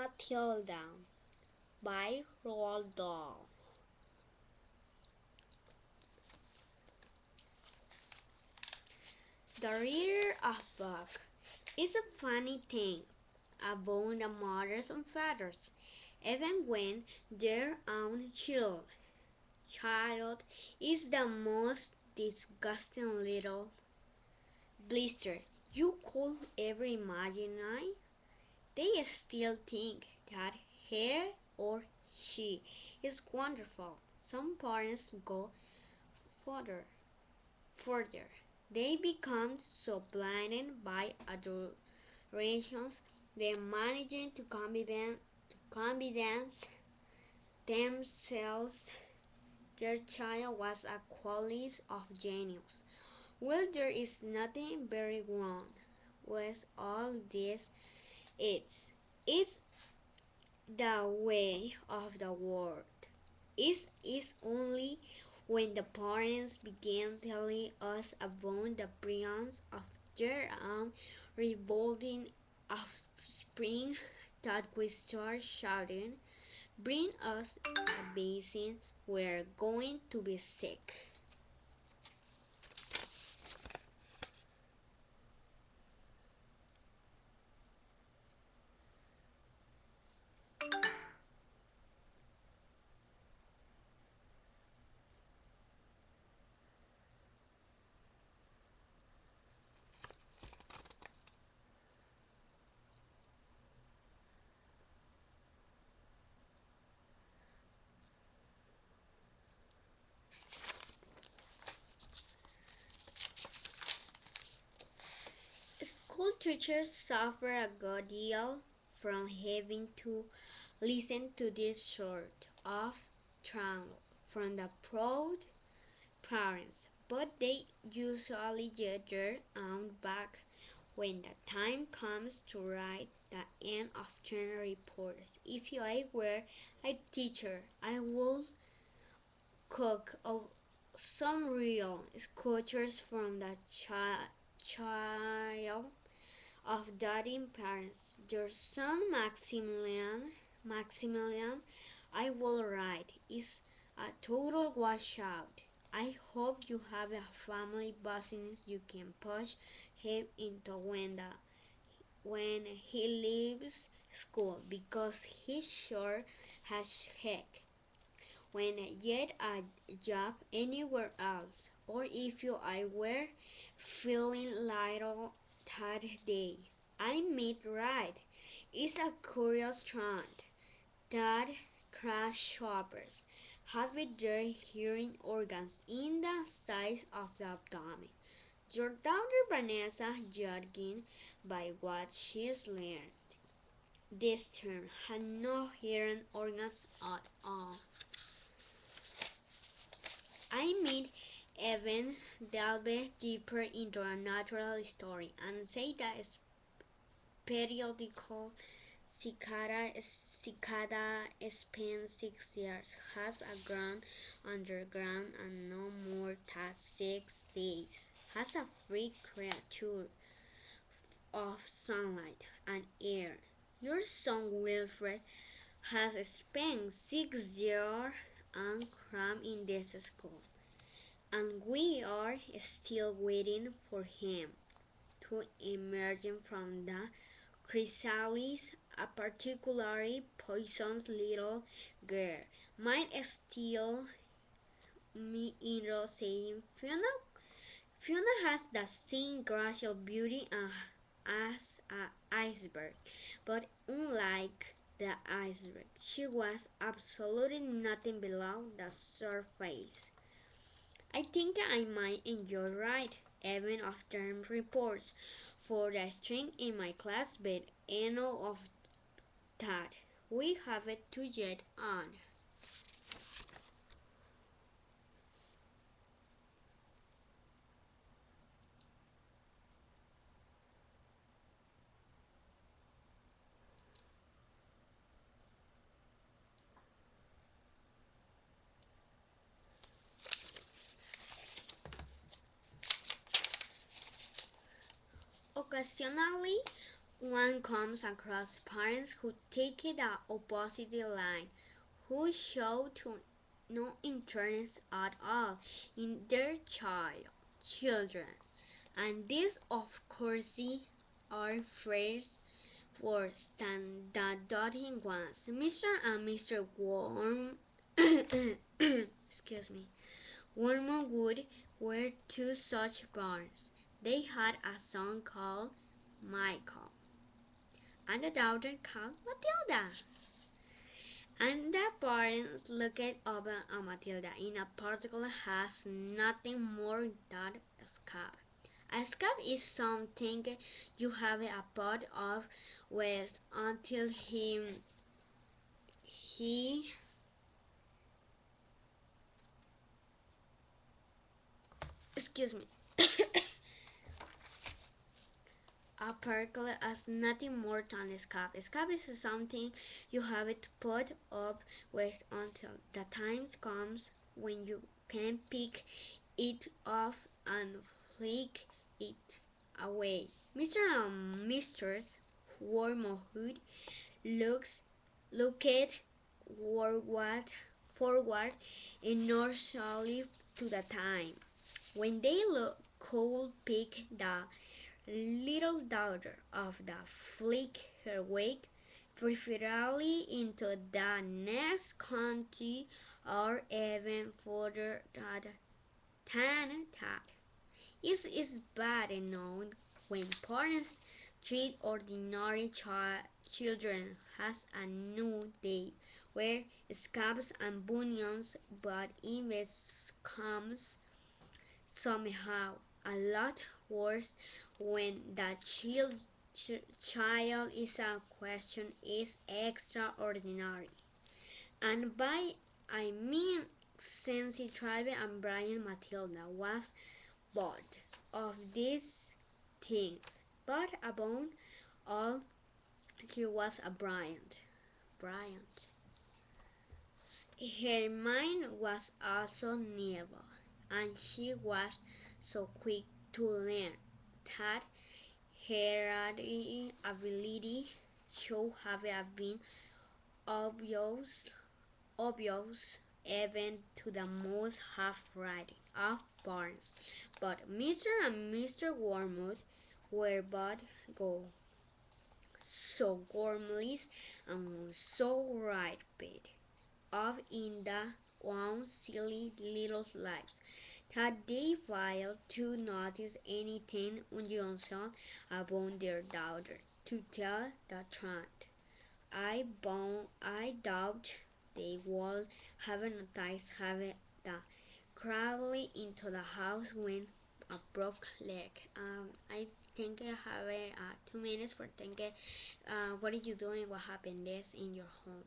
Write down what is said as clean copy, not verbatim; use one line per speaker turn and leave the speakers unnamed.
Matilda by Roald Dahl. The reader of book is a funny thing about the mothers and fathers, even when their own child is the most disgusting little blister you could ever imagine. They still think that he or she is wonderful. Some parents go further. Further, they become so blinded by adorations they managing to convince themselves their child was a quality of genius. Well, there is nothing very wrong with all this. It's the way of the world. It is only when the parents begin telling us about the brilliance of their own revolting offspring that we start shouting, "Bring us a basin, we're going to be sick." School teachers suffer a good deal from having to listen to this sort of trauma from the proud parents, but they usually get their own back when the time comes to write the end of term reports. If I were a teacher, I would cook up some real sculptures from the child of doting parents. Your son Maximilian, I will write, is a total washout. I hope you have a family business you can push him into when he leaves school, because he sure has heck when get a job anywhere else. Or if I were feeling little that day, I might write. It's a curious trend that crash shoppers have with their hearing organs in the size of the abdomen. Your daughter Vanessa, judging by what she's learned this term, had no hearing organs at all. I might even delve deeper into a natural story and say that periodical cicada spends 6 years, has a ground underground and no more than 6 days, has a free creature of sunlight and air. Your son Wilfred has spent 6 years crammed in this school, and we are still waiting for him to emerge from the chrysalis. A particularly poisonous little girl might steal me into saying, Fiona has the same graceful beauty as an iceberg, but unlike the iceberg, she was absolutely nothing below the surface. I think I might enjoy writing even of term reports for the string in my class, but enough of that. We have it to get on. Occasionally, one comes across parents who take the opposite line, who show to no interest at all in their children. And these, of course, are phrase worse than the dotting ones. Mr. and Mr. Excuse me, Wormwood were two such barns. They had a son called Michael and a daughter called Matilda. And the parents looked over at Matilda. In a particular has nothing more than a scab. A scab is something you have a pot of with until he excuse me. A particle as nothing more than a scab. A scab is something you have to put up with until the time comes when you can pick it off and flick it away. Mr. and Mrs. Wormwood looked forward enormously to the time when they could pick the little daughter of the flick her way, preferably into the next county or even further than that. It is bad enough when parents treat ordinary children as a new day, wear scabs and bunions, but it comes somehow a lot worse when the child is a question is extraordinary. And by I mean since Travis and Brian Matilda was both of these things, but above all she was a Bryant. Her mind was also nimble, and she was so quick to learn that her ability should have been obvious, even to the most half-frightened of parents. But Mr. and Mr. Wormwood were both so gormless and so ripe up in their own silly little lives that they failed to notice anything unusual about their daughter. To tell the truth, I doubt they would have noticed having the crawling into the house when a broke leg. I think I have 2 minutes for thinking. What are you doing? What happened this in your home?